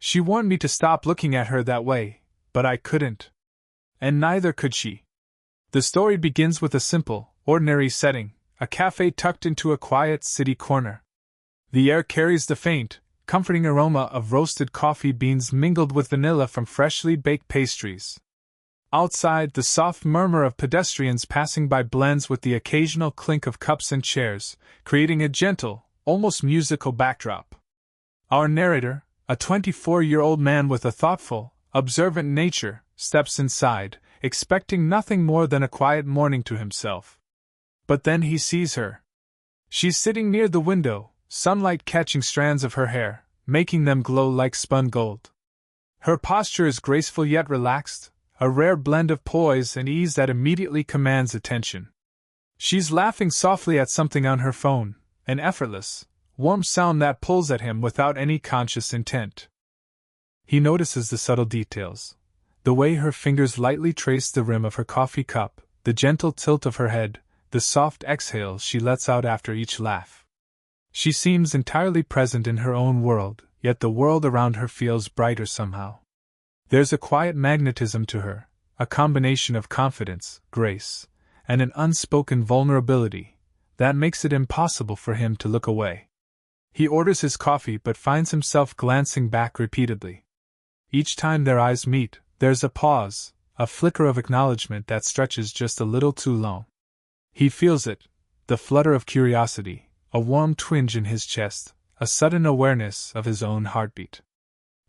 She warned me to stop looking at her that way, but I couldn't. And neither could she. The story begins with a simple, ordinary setting, a cafe tucked into a quiet city corner. The air carries the faint, comforting aroma of roasted coffee beans mingled with vanilla from freshly baked pastries. Outside, the soft murmur of pedestrians passing by blends with the occasional clink of cups and chairs, creating a gentle, almost musical backdrop. Our narrator, a 24-year-old man with a thoughtful, observant nature, steps inside, expecting nothing more than a quiet morning to himself. But then he sees her. She's sitting near the window, sunlight catching strands of her hair, making them glow like spun gold. Her posture is graceful yet relaxed, a rare blend of poise and ease that immediately commands attention. She's laughing softly at something on her phone, an effortless, warm sound that pulls at him without any conscious intent. He notices the subtle details. The way her fingers lightly trace the rim of her coffee cup, the gentle tilt of her head, the soft exhales she lets out after each laugh. She seems entirely present in her own world, yet the world around her feels brighter somehow. There's a quiet magnetism to her, a combination of confidence, grace, and an unspoken vulnerability that makes it impossible for him to look away. He orders his coffee but finds himself glancing back repeatedly. Each time their eyes meet, there's a pause, a flicker of acknowledgement that stretches just a little too long. He feels it, the flutter of curiosity, a warm twinge in his chest, a sudden awareness of his own heartbeat.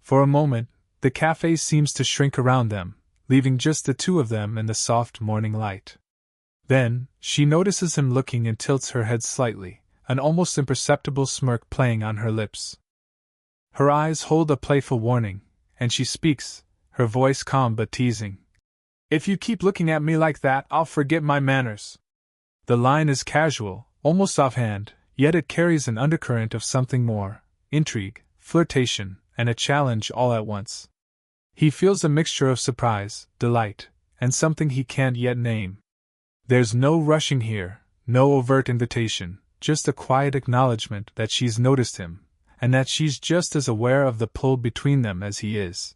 For a moment, the cafe seems to shrink around them, leaving just the two of them in the soft morning light. Then, she notices him looking and tilts her head slightly, an almost imperceptible smirk playing on her lips. Her eyes hold a playful warning, and she speaks, her voice calm but teasing. "If you keep looking at me like that, I'll forget my manners." The line is casual, almost offhand, yet it carries an undercurrent of something more, intrigue, flirtation, and a challenge all at once. He feels a mixture of surprise, delight, and something he can't yet name. There's no rushing here, no overt invitation, just a quiet acknowledgement that she's noticed him, and that she's just as aware of the pull between them as he is.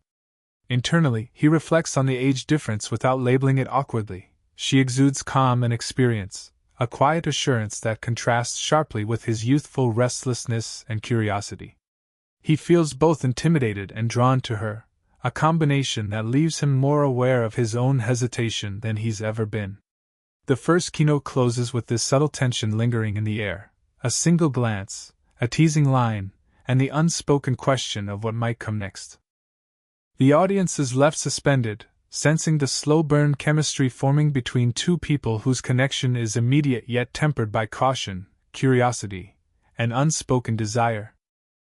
Internally, he reflects on the age difference without labeling it awkwardly. She exudes calm and experience, a quiet assurance that contrasts sharply with his youthful restlessness and curiosity. He feels both intimidated and drawn to her, a combination that leaves him more aware of his own hesitation than he's ever been. The first keynote closes with this subtle tension lingering in the air, a single glance, a teasing line, and the unspoken question of what might come next. The audience is left suspended, sensing the slow-burn chemistry forming between two people whose connection is immediate yet tempered by caution, curiosity, and unspoken desire.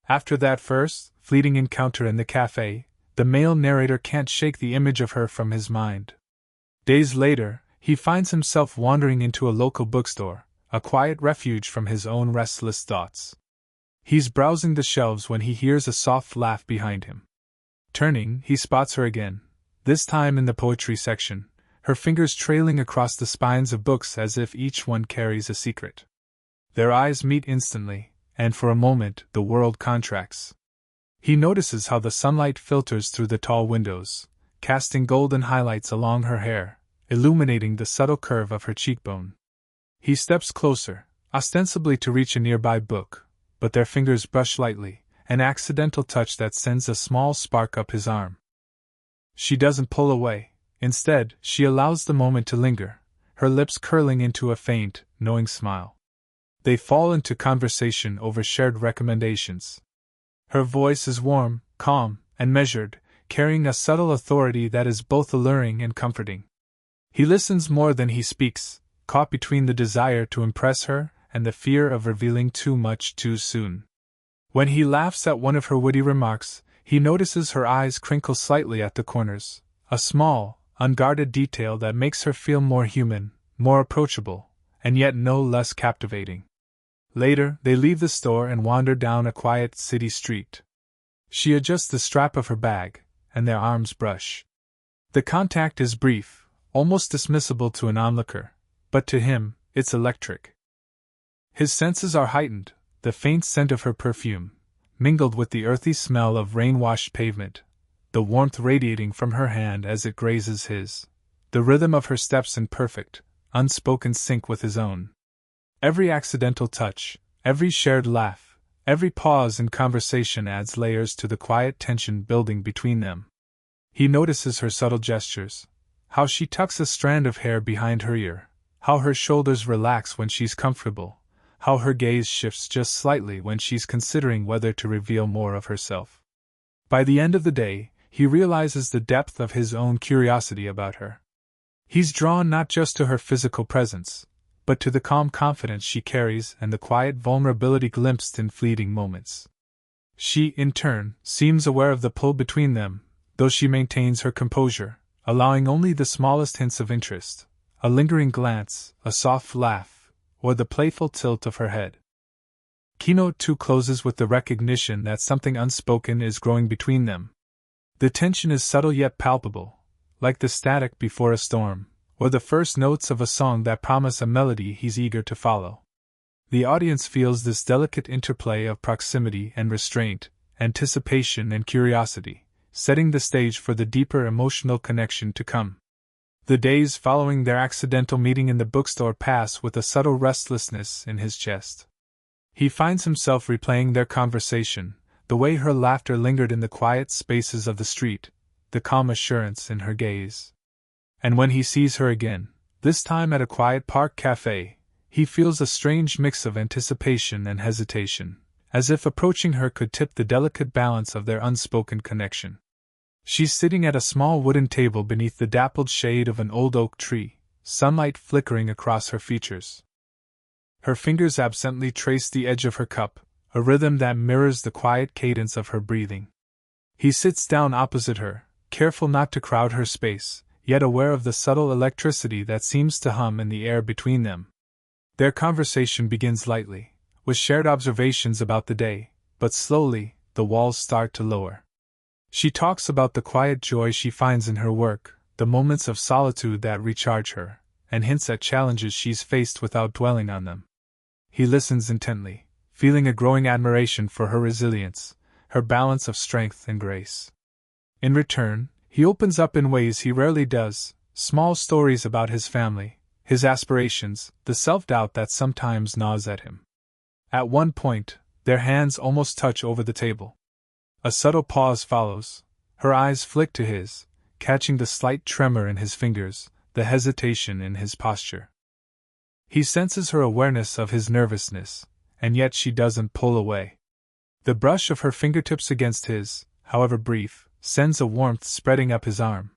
After that first, fleeting encounter in the cafe, the male narrator can't shake the image of her from his mind. Days later, he finds himself wandering into a local bookstore, a quiet refuge from his own restless thoughts. He's browsing the shelves when he hears a soft laugh behind him. Turning, he spots her again, this time in the poetry section, her fingers trailing across the spines of books as if each one carries a secret. Their eyes meet instantly, and for a moment the world contracts. He notices how the sunlight filters through the tall windows, casting golden highlights along her hair, illuminating the subtle curve of her cheekbone. He steps closer, ostensibly to reach a nearby book, but their fingers brush lightly, an accidental touch that sends a small spark up his arm. She doesn't pull away. Instead, she allows the moment to linger, her lips curling into a faint, knowing smile. They fall into conversation over shared recommendations. Her voice is warm, calm, and measured, carrying a subtle authority that is both alluring and comforting. He listens more than he speaks, caught between the desire to impress her and the fear of revealing too much too soon. When he laughs at one of her witty remarks, he notices her eyes crinkle slightly at the corners, a small, unguarded detail that makes her feel more human, more approachable, and yet no less captivating. Later, they leave the store and wander down a quiet city street. She adjusts the strap of her bag, and their arms brush. The contact is brief, almost dismissible to an onlooker, but to him, it's electric. His senses are heightened, the faint scent of her perfume, mingled with the earthy smell of rain-washed pavement, the warmth radiating from her hand as it grazes his, the rhythm of her steps in perfect, unspoken sync with his own. Every accidental touch, every shared laugh, every pause in conversation adds layers to the quiet tension building between them. He notices her subtle gestures, how she tucks a strand of hair behind her ear, how her shoulders relax when she's comfortable, how her gaze shifts just slightly when she's considering whether to reveal more of herself. By the end of the day, he realizes the depth of his own curiosity about her. He's drawn not just to her physical presence, but to the calm confidence she carries and the quiet vulnerability glimpsed in fleeting moments. She, in turn, seems aware of the pull between them, though she maintains her composure, allowing only the smallest hints of interest, a lingering glance, a soft laugh, or the playful tilt of her head. Keynote 2 closes with the recognition that something unspoken is growing between them. The tension is subtle yet palpable, like the static before a storm, or the first notes of a song that promise a melody he's eager to follow. The audience feels this delicate interplay of proximity and restraint, anticipation and curiosity, setting the stage for the deeper emotional connection to come. The days following their accidental meeting in the bookstore pass with a subtle restlessness in his chest. He finds himself replaying their conversation, the way her laughter lingered in the quiet spaces of the street, the calm assurance in her gaze. And when he sees her again, this time at a quiet park cafe, he feels a strange mix of anticipation and hesitation, as if approaching her could tip the delicate balance of their unspoken connection. She's sitting at a small wooden table beneath the dappled shade of an old oak tree, sunlight flickering across her features. Her fingers absently trace the edge of her cup, a rhythm that mirrors the quiet cadence of her breathing. He sits down opposite her, careful not to crowd her space, yet aware of the subtle electricity that seems to hum in the air between them. Their conversation begins lightly, with shared observations about the day, but slowly, the walls start to lower. She talks about the quiet joy she finds in her work, the moments of solitude that recharge her, and hints at challenges she's faced without dwelling on them. He listens intently, feeling a growing admiration for her resilience, her balance of strength and grace. In return, he opens up in ways he rarely does, small stories about his family, his aspirations, the self-doubt that sometimes gnaws at him. At one point, their hands almost touch over the table. A subtle pause follows. Her eyes flick to his, catching the slight tremor in his fingers, the hesitation in his posture. He senses her awareness of his nervousness, and yet she doesn't pull away. The brush of her fingertips against his, however brief, sends a warmth spreading up his arm.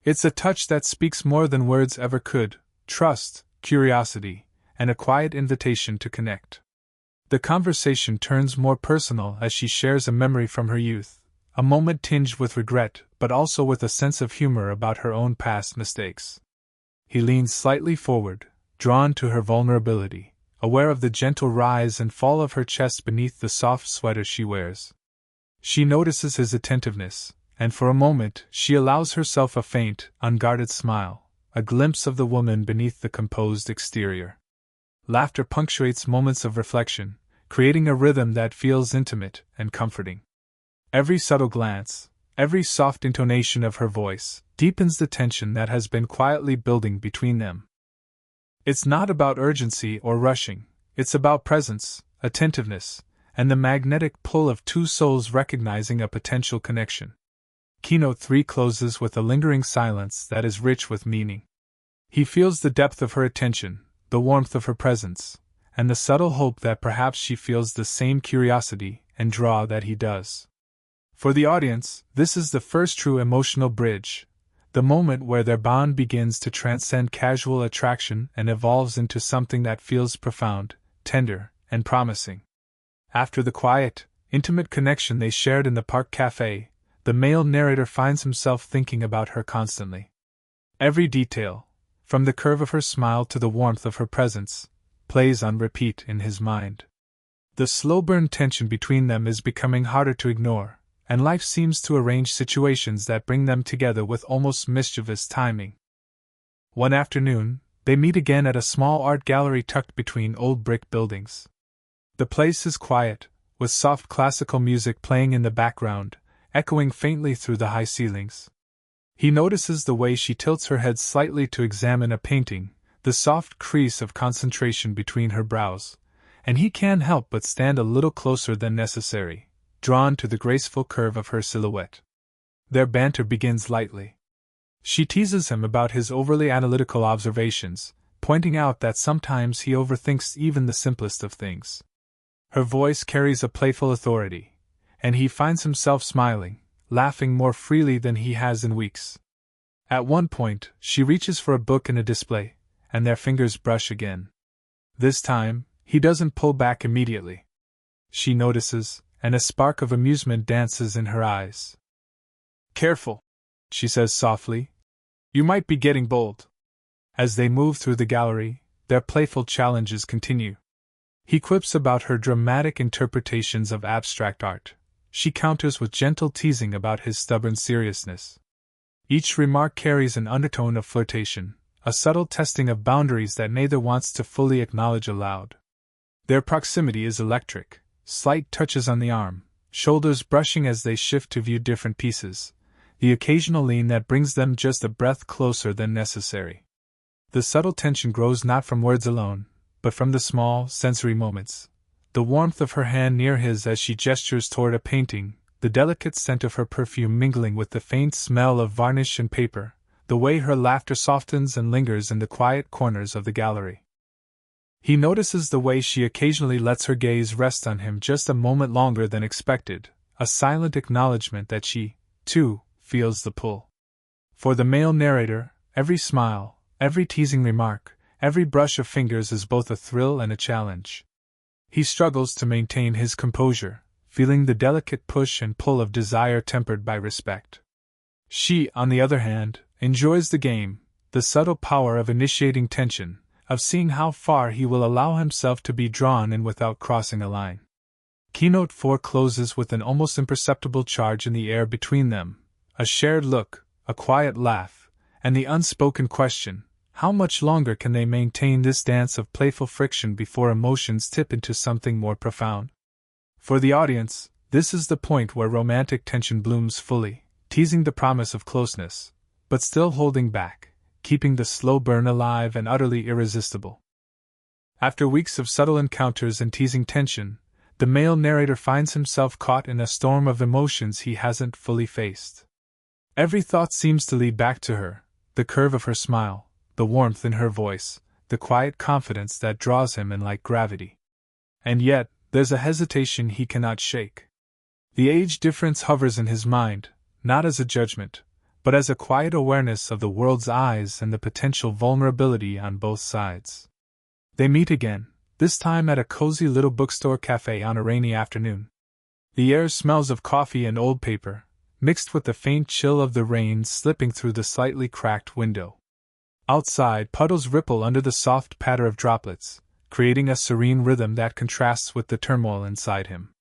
It's a touch that speaks more than words ever could: trust, curiosity, and a quiet invitation to connect. The conversation turns more personal as she shares a memory from her youth, a moment tinged with regret but also with a sense of humor about her own past mistakes. He leans slightly forward, drawn to her vulnerability, aware of the gentle rise and fall of her chest beneath the soft sweater she wears. She notices his attentiveness, and for a moment she allows herself a faint, unguarded smile, a glimpse of the woman beneath the composed exterior. Laughter punctuates moments of reflection, creating a rhythm that feels intimate and comforting. Every subtle glance, every soft intonation of her voice, deepens the tension that has been quietly building between them. It's not about urgency or rushing, it's about presence, attentiveness, and the magnetic pull of two souls recognizing a potential connection. Keynote 3 closes with a lingering silence that is rich with meaning. He feels the depth of her attention, the warmth of her presence, and the subtle hope that perhaps she feels the same curiosity and draw that he does. For the audience, this is the first true emotional bridge, the moment where their bond begins to transcend casual attraction and evolves into something that feels profound, tender, and promising. After the quiet, intimate connection they shared in the park cafe, the male narrator finds himself thinking about her constantly. Every detail, from the curve of her smile to the warmth of her presence, plays on repeat in his mind. The slow-burn tension between them is becoming harder to ignore, and life seems to arrange situations that bring them together with almost mischievous timing. One afternoon, they meet again at a small art gallery tucked between old brick buildings. The place is quiet, with soft classical music playing in the background, echoing faintly through the high ceilings. He notices the way she tilts her head slightly to examine a painting, the soft crease of concentration between her brows, and he can't help but stand a little closer than necessary, drawn to the graceful curve of her silhouette. Their banter begins lightly. She teases him about his overly analytical observations, pointing out that sometimes he overthinks even the simplest of things. Her voice carries a playful authority, and he finds himself smiling, laughing more freely than he has in weeks. At one point, she reaches for a book in a display, and their fingers brush again. This time, he doesn't pull back immediately. She notices, and a spark of amusement dances in her eyes. "Careful," she says softly. "You might be getting bold." As they move through the gallery, their playful challenges continue. He quips about her dramatic interpretations of abstract art. She counters with gentle teasing about his stubborn seriousness. Each remark carries an undertone of flirtation, a subtle testing of boundaries that neither wants to fully acknowledge aloud. Their proximity is electric, slight touches on the arm, shoulders brushing as they shift to view different pieces, the occasional lean that brings them just a breath closer than necessary. The subtle tension grows not from words alone, but from the small, sensory moments. The warmth of her hand near his as she gestures toward a painting, the delicate scent of her perfume mingling with the faint smell of varnish and paper, the way her laughter softens and lingers in the quiet corners of the gallery. He notices the way she occasionally lets her gaze rest on him just a moment longer than expected, a silent acknowledgement that she, too, feels the pull. For the male narrator, every smile, every teasing remark, every brush of fingers is both a thrill and a challenge. He struggles to maintain his composure, feeling the delicate push and pull of desire tempered by respect. She, on the other hand, enjoys the game, the subtle power of initiating tension, of seeing how far he will allow himself to be drawn in without crossing a line. Keynote 4 closes with an almost imperceptible charge in the air between them, a shared look, a quiet laugh, and the unspoken question: how much longer can they maintain this dance of playful friction before emotions tip into something more profound? For the audience, this is the point where romantic tension blooms fully, teasing the promise of closeness, but still holding back, keeping the slow burn alive and utterly irresistible. After weeks of subtle encounters and teasing tension, the male narrator finds himself caught in a storm of emotions he hasn't fully faced. Every thought seems to lead back to her, the curve of her smile, the warmth in her voice, the quiet confidence that draws him in like gravity. And yet, there's a hesitation he cannot shake. The age difference hovers in his mind, not as a judgment, but as a quiet awareness of the world's eyes and the potential vulnerability on both sides. They meet again, this time at a cozy little bookstore cafe on a rainy afternoon. The air smells of coffee and old paper, mixed with the faint chill of the rain slipping through the slightly cracked window. Outside, puddles ripple under the soft patter of droplets, creating a serene rhythm that contrasts with the turmoil inside him.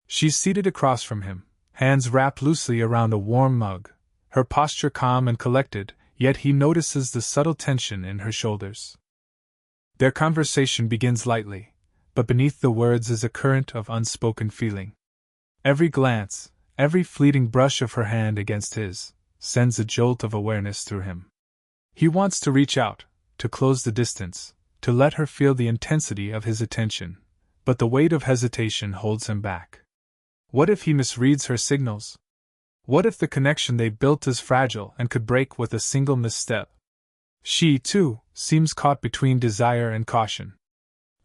She's seated across from him, hands wrapped loosely around a warm mug, her posture calm and collected, yet he notices the subtle tension in her shoulders. Their conversation begins lightly, but beneath the words is a current of unspoken feeling. Every glance, every fleeting brush of her hand against his, sends a jolt of awareness through him. He wants to reach out, to close the distance, to let her feel the intensity of his attention, but the weight of hesitation holds him back. What if he misreads her signals? What if the connection they built is fragile and could break with a single misstep? She, too, seems caught between desire and caution.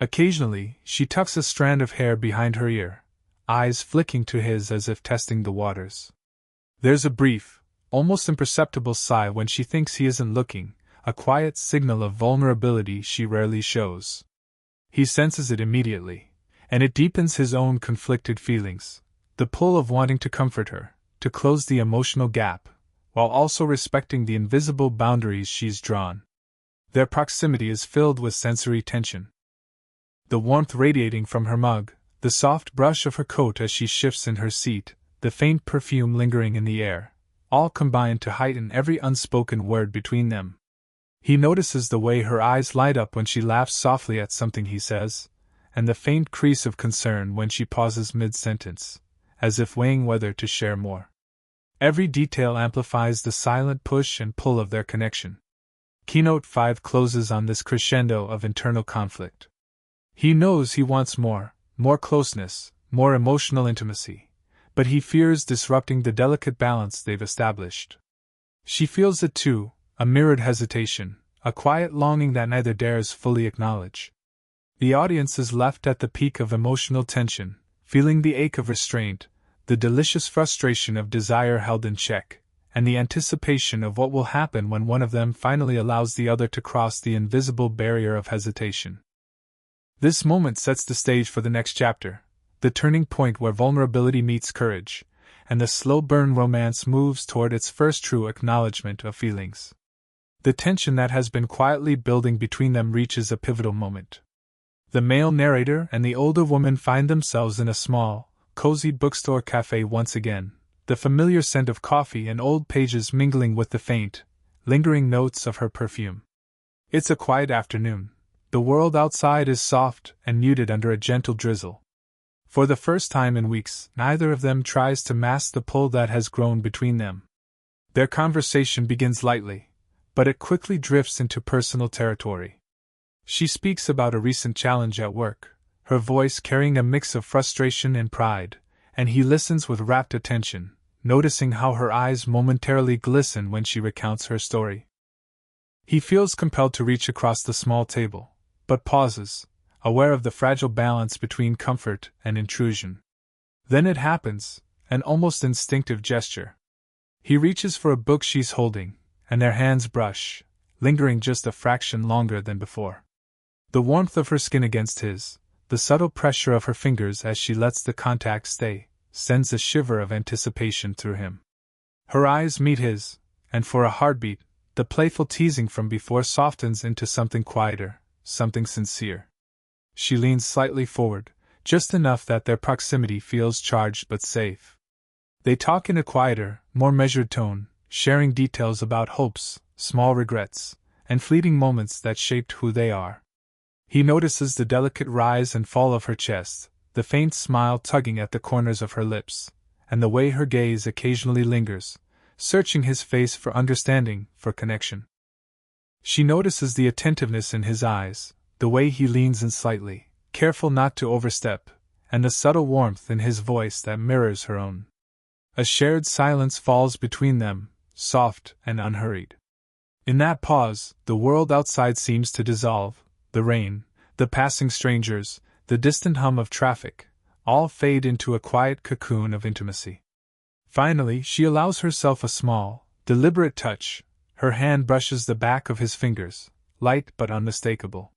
Occasionally, she tucks a strand of hair behind her ear, eyes flicking to his as if testing the waters. There's a brief, almost imperceptible sigh when she thinks he isn't looking, a quiet signal of vulnerability she rarely shows. He senses it immediately, and it deepens his own conflicted feelings, the pull of wanting to comfort her, to close the emotional gap, while also respecting the invisible boundaries she's drawn. Their proximity is filled with sensory tension. The warmth radiating from her mug, the soft brush of her coat as she shifts in her seat, the faint perfume lingering in the air, all combine to heighten every unspoken word between them. He notices the way her eyes light up when she laughs softly at something he says, and the faint crease of concern when she pauses mid-sentence, as if weighing whether to share more. Every detail amplifies the silent push and pull of their connection. Keynote 5 closes on this crescendo of internal conflict. He knows he wants more closeness, more emotional intimacy, but he fears disrupting the delicate balance they've established. She feels it too, a mirrored hesitation, a quiet longing that neither dares fully acknowledge. The audience is left at the peak of emotional tension, feeling the ache of restraint, the delicious frustration of desire held in check, and the anticipation of what will happen when one of them finally allows the other to cross the invisible barrier of hesitation. This moment sets the stage for the next chapter, the turning point where vulnerability meets courage, and the slow burn romance moves toward its first true acknowledgement of feelings. The tension that has been quietly building between them reaches a pivotal moment. The male narrator and the older woman find themselves in a small, cozy bookstore cafe once again, the familiar scent of coffee and old pages mingling with the faint, lingering notes of her perfume. It's a quiet afternoon. The world outside is soft and muted under a gentle drizzle. For the first time in weeks, neither of them tries to mask the pull that has grown between them. Their conversation begins lightly, but it quickly drifts into personal territory. She speaks about a recent challenge at work, her voice carrying a mix of frustration and pride, and he listens with rapt attention, noticing how her eyes momentarily glisten when she recounts her story. He feels compelled to reach across the small table, but pauses, aware of the fragile balance between comfort and intrusion. Then it happens, an almost instinctive gesture. He reaches for a book she's holding, and their hands brush, lingering just a fraction longer than before. The warmth of her skin against his, the subtle pressure of her fingers as she lets the contact stay, sends a shiver of anticipation through him. Her eyes meet his, and for a heartbeat, the playful teasing from before softens into something quieter, something sincere. She leans slightly forward, just enough that their proximity feels charged but safe. They talk in a quieter, more measured tone, sharing details about hopes, small regrets, and fleeting moments that shaped who they are. He notices the delicate rise and fall of her chest, the faint smile tugging at the corners of her lips, and the way her gaze occasionally lingers, searching his face for understanding, for connection. She notices the attentiveness in his eyes, the way he leans in slightly, careful not to overstep, and the subtle warmth in his voice that mirrors her own. A shared silence falls between them, soft and unhurried. In that pause, the world outside seems to dissolve. The rain, the passing strangers, the distant hum of traffic, all fade into a quiet cocoon of intimacy. Finally, she allows herself a small, deliberate touch. Her hand brushes the back of his fingers, light but unmistakable.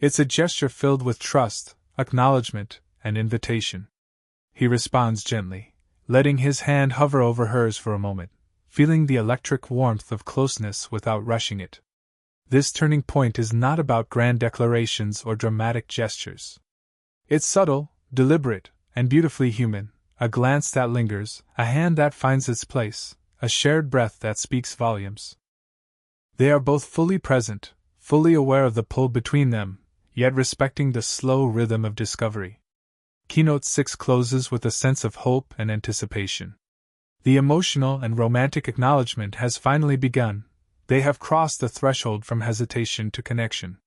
It's a gesture filled with trust, acknowledgement, and invitation. He responds gently, letting his hand hover over hers for a moment, feeling the electric warmth of closeness without rushing it. This turning point is not about grand declarations or dramatic gestures. It's subtle, deliberate, and beautifully human, a glance that lingers, a hand that finds its place, a shared breath that speaks volumes. They are both fully present, fully aware of the pull between them, yet respecting the slow rhythm of discovery. Keynote 6 closes with a sense of hope and anticipation. The emotional and romantic acknowledgement has finally begun. They have crossed the threshold from hesitation to connection.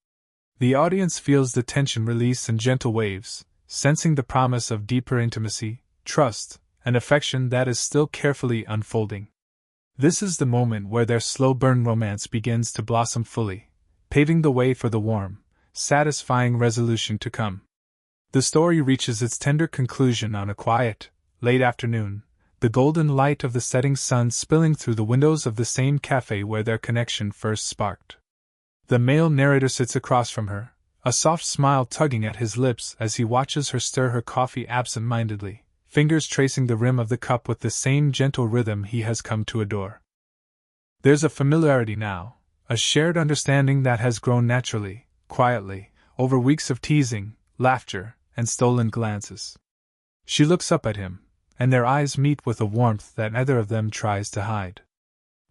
The audience feels the tension release in gentle waves, sensing the promise of deeper intimacy, trust, and affection that is still carefully unfolding. This is the moment where their slow burn romance begins to blossom fully, paving the way for the warm, satisfying resolution to come. The story reaches its tender conclusion on a quiet, late afternoon, the golden light of the setting sun spilling through the windows of the same cafe where their connection first sparked. The male narrator sits across from her, a soft smile tugging at his lips as he watches her stir her coffee absent-mindedly, fingers tracing the rim of the cup with the same gentle rhythm he has come to adore. There's a familiarity now, a shared understanding that has grown naturally, quietly, over weeks of teasing, laughter, and stolen glances. She looks up at him, and their eyes meet with a warmth that neither of them tries to hide.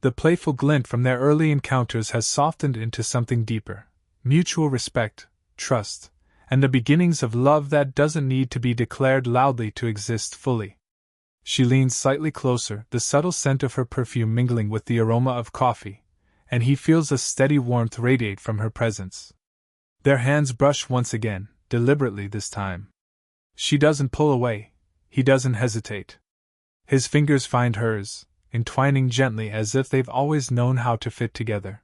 The playful glint from their early encounters has softened into something deeper, mutual respect, trust, and the beginnings of love that doesn't need to be declared loudly to exist fully. She leans slightly closer, the subtle scent of her perfume mingling with the aroma of coffee, and he feels a steady warmth radiate from her presence. Their hands brush once again, deliberately this time. She doesn't pull away, he doesn't hesitate. His fingers find hers, entwining gently as if they've always known how to fit together.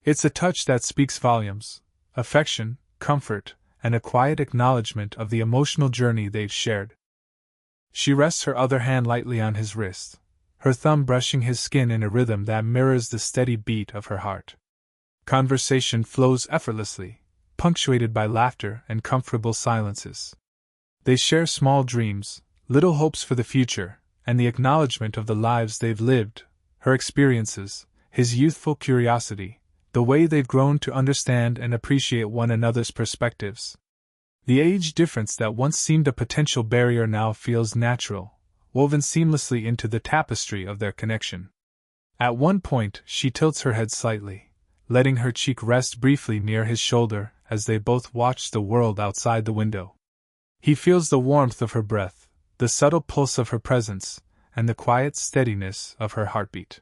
It's a touch that speaks volumes: affection, comfort, and a quiet acknowledgement of the emotional journey they've shared. She rests her other hand lightly on his wrist, her thumb brushing his skin in a rhythm that mirrors the steady beat of her heart. Conversation flows effortlessly, punctuated by laughter and comfortable silences. They share small dreams, little hopes for the future, and the acknowledgement of the lives they've lived, her experiences, his youthful curiosity, the way they've grown to understand and appreciate one another's perspectives. The age difference that once seemed a potential barrier now feels natural, woven seamlessly into the tapestry of their connection. At one point, she tilts her head slightly, letting her cheek rest briefly near his shoulder as they both watch the world outside the window. He feels the warmth of her breath, the subtle pulse of her presence, and the quiet steadiness of her heartbeat.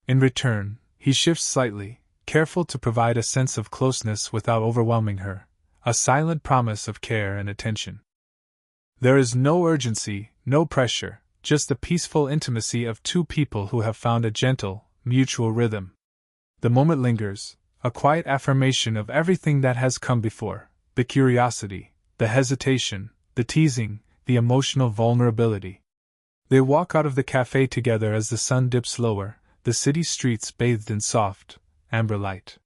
In return, he shifts slightly, careful to provide a sense of closeness without overwhelming her, a silent promise of care and attention. There is no urgency, no pressure, just the peaceful intimacy of two people who have found a gentle, mutual rhythm. The moment lingers, a quiet affirmation of everything that has come before: the curiosity, the hesitation, the teasing, the emotional vulnerability. They walk out of the cafe together as the sun dips lower, the city streets bathed in soft, amber light.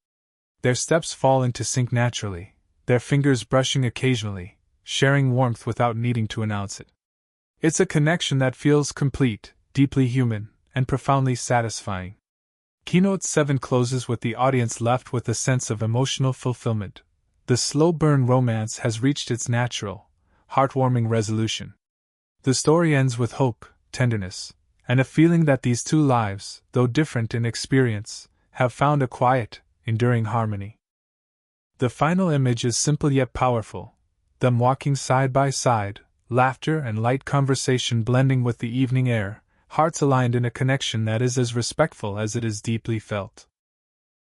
Their steps fall into sync naturally, their fingers brushing occasionally, sharing warmth without needing to announce it. It's a connection that feels complete, deeply human, and profoundly satisfying. Keynote 7 closes with the audience left with a sense of emotional fulfillment. The slow burn romance has reached its natural, heartwarming resolution. The story ends with hope, tenderness, and a feeling that these two lives, though different in experience, have found a quiet, enduring harmony. The final image is simple yet powerful: them walking side by side, laughter and light conversation blending with the evening air, hearts aligned in a connection that is as respectful as it is deeply felt.